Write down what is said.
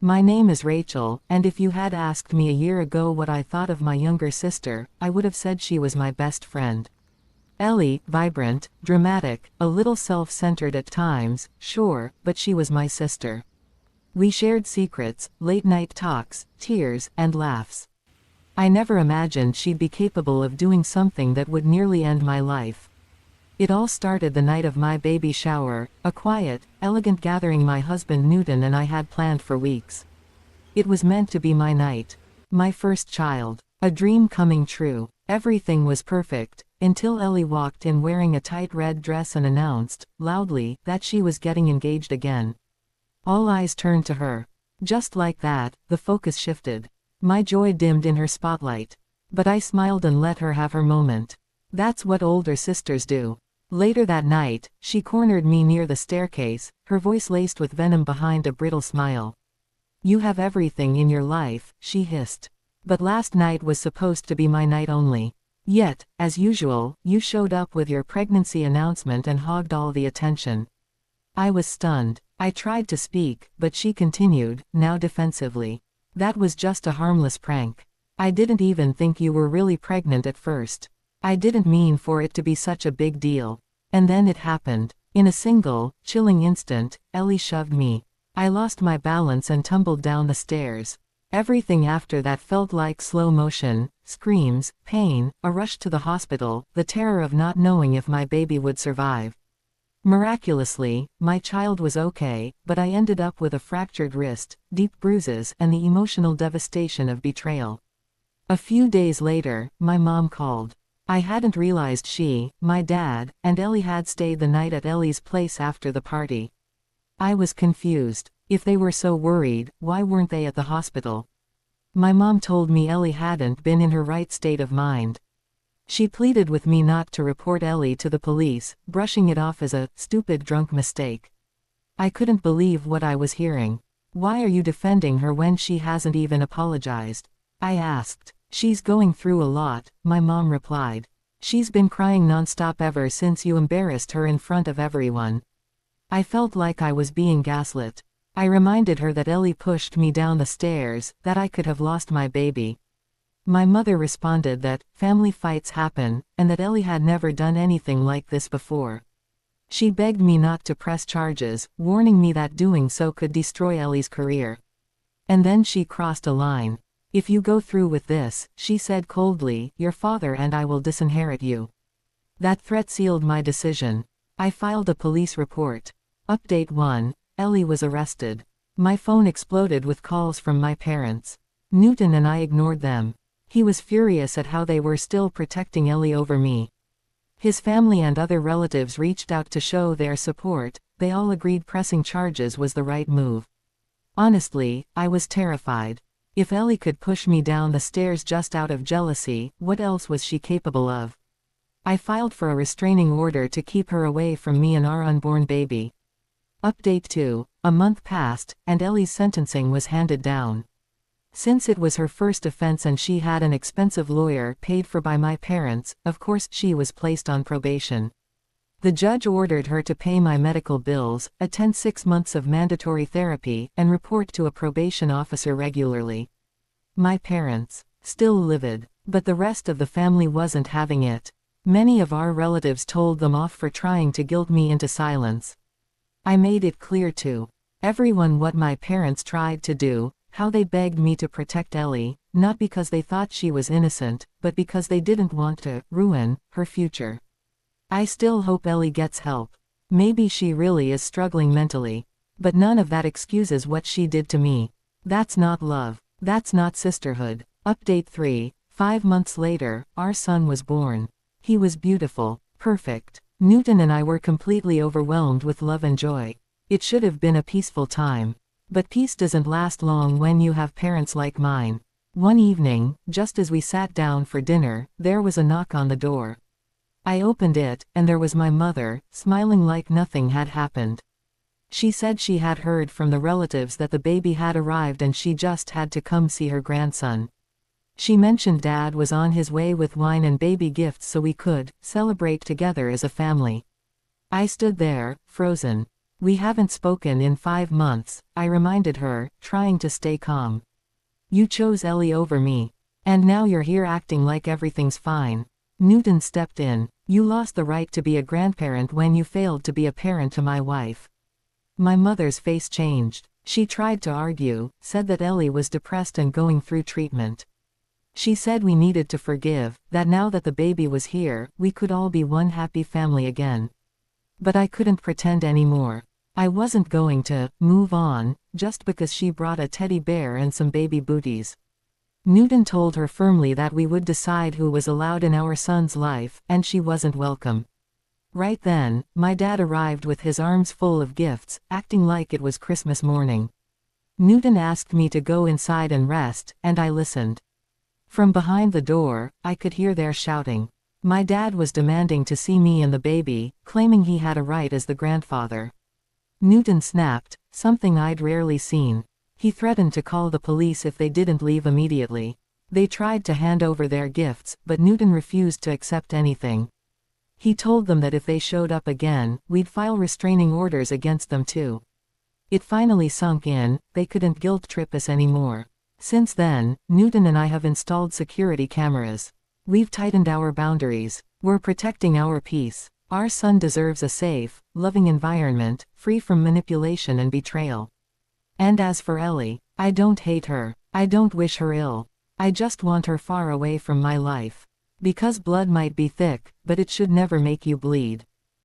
My name is Rachel, and if you had asked me a year ago what I thought of my younger sister, I would have said she was my best friend. Ellie, vibrant, dramatic, a little self-centered at times, sure, but she was my sister. We shared secrets, late-night talks, tears, and laughs. I never imagined she'd be capable of doing something that would nearly end my life. It all started the night of my baby shower, a quiet, elegant gathering my husband Newton and I had planned for weeks. It was meant to be my night. My first child. A dream coming true. Everything was perfect, until Ellie walked in wearing a tight red dress and announced, loudly, that she was getting engaged again. All eyes turned to her. Just like that, the focus shifted. My joy dimmed in her spotlight. But I smiled and let her have her moment. That's what older sisters do. Later that night, she cornered me near the staircase, her voice laced with venom behind a brittle smile. "You have everything in your life," she hissed. "But last night was supposed to be my night only. Yet, as usual, you showed up with your pregnancy announcement and hogged all the attention." I was stunned. I tried to speak, but she continued, now defensively. "That was just a harmless prank. I didn't even think you were really pregnant at first. I didn't mean for it to be such a big deal." And then it happened. In a single, chilling instant, Ellie shoved me. I lost my balance and tumbled down the stairs. Everything after that felt like slow motion: screams, pain, a rush to the hospital, the terror of not knowing if my baby would survive. Miraculously, my child was okay, but I ended up with a fractured wrist, deep bruises, and the emotional devastation of betrayal. A few days later, my mom called. I hadn't realized she, my dad, and Ellie had stayed the night at Ellie's place after the party. I was confused. If they were so worried, why weren't they at the hospital? My mom told me Ellie hadn't been in her right state of mind. She pleaded with me not to report Ellie to the police, brushing it off as a stupid drunk mistake. I couldn't believe what I was hearing. "Why are you defending her when she hasn't even apologized?" I asked. "She's going through a lot," my mom replied. "She's been crying nonstop ever since you embarrassed her in front of everyone." I felt like I was being gaslit. I reminded her that Ellie pushed me down the stairs, that I could have lost my baby. My mother responded that family fights happen, and that Ellie had never done anything like this before. She begged me not to press charges, warning me that doing so could destroy Ellie's career. And then she crossed a line. "If you go through with this," she said coldly, "your father and I will disinherit you." That threat sealed my decision. I filed a police report. Update 1. Ellie was arrested. My phone exploded with calls from my parents. Newton and I ignored them. He was furious at how they were still protecting Ellie over me. His family and other relatives reached out to show their support. They all agreed pressing charges was the right move. Honestly, I was terrified. If Ellie could push me down the stairs just out of jealousy, what else was she capable of? I filed for a restraining order to keep her away from me and our unborn baby. Update 2. A month passed, and Ellie's sentencing was handed down. Since it was her first offense and she had an expensive lawyer paid for by my parents, of course she was placed on probation. The judge ordered her to pay my medical bills, attend 6 months of mandatory therapy, and report to a probation officer regularly. My parents, still livid. But the rest of the family wasn't having it. Many of our relatives told them off for trying to guilt me into silence. I made it clear to everyone what my parents tried to do, how they begged me to protect Ellie, not because they thought she was innocent, but because they didn't want to ruin her future. I still hope Ellie gets help. Maybe she really is struggling mentally. But none of that excuses what she did to me. That's not love. That's not sisterhood. Update 3. 5 months later, our son was born. He was beautiful, perfect. Newton and I were completely overwhelmed with love and joy. It should have been a peaceful time. But peace doesn't last long when you have parents like mine. One evening, just as we sat down for dinner, there was a knock on the door. I opened it, and there was my mother, smiling like nothing had happened. She said she had heard from the relatives that the baby had arrived and she just had to come see her grandson. She mentioned Dad was on his way with wine and baby gifts so we could celebrate together as a family. I stood there, frozen. We haven't spoken in 5 months, I reminded her, trying to stay calm. You chose Ellie over me. And now you're here acting like everything's fine. Newton stepped in. You lost the right to be a grandparent when you failed to be a parent to my wife. My mother's face changed. She tried to argue, said that Ellie was depressed and going through treatment. She said we needed to forgive, that now that the baby was here, we could all be one happy family again. But I couldn't pretend anymore. I wasn't going to move on, just because she brought a teddy bear and some baby booties. Newton told her firmly that we would decide who was allowed in our son's life, and she wasn't welcome. Right then, my dad arrived with his arms full of gifts, acting like it was Christmas morning. Newton asked me to go inside and rest, and I listened. From behind the door, I could hear their shouting. My dad was demanding to see me and the baby, claiming he had a right as the grandfather. Newton snapped, something I'd rarely seen. He threatened to call the police if they didn't leave immediately. They tried to hand over their gifts, but Newton refused to accept anything. He told them that if they showed up again, we'd file restraining orders against them too. It finally sunk in, they couldn't guilt-trip us anymore. Since then, Newton and I have installed security cameras. We've tightened our boundaries. We're protecting our peace. Our son deserves a safe, loving environment, free from manipulation and betrayal. And as for Ellie, I don't hate her. I don't wish her ill. I just want her far away from my life. Because blood might be thick, but it should never make you bleed.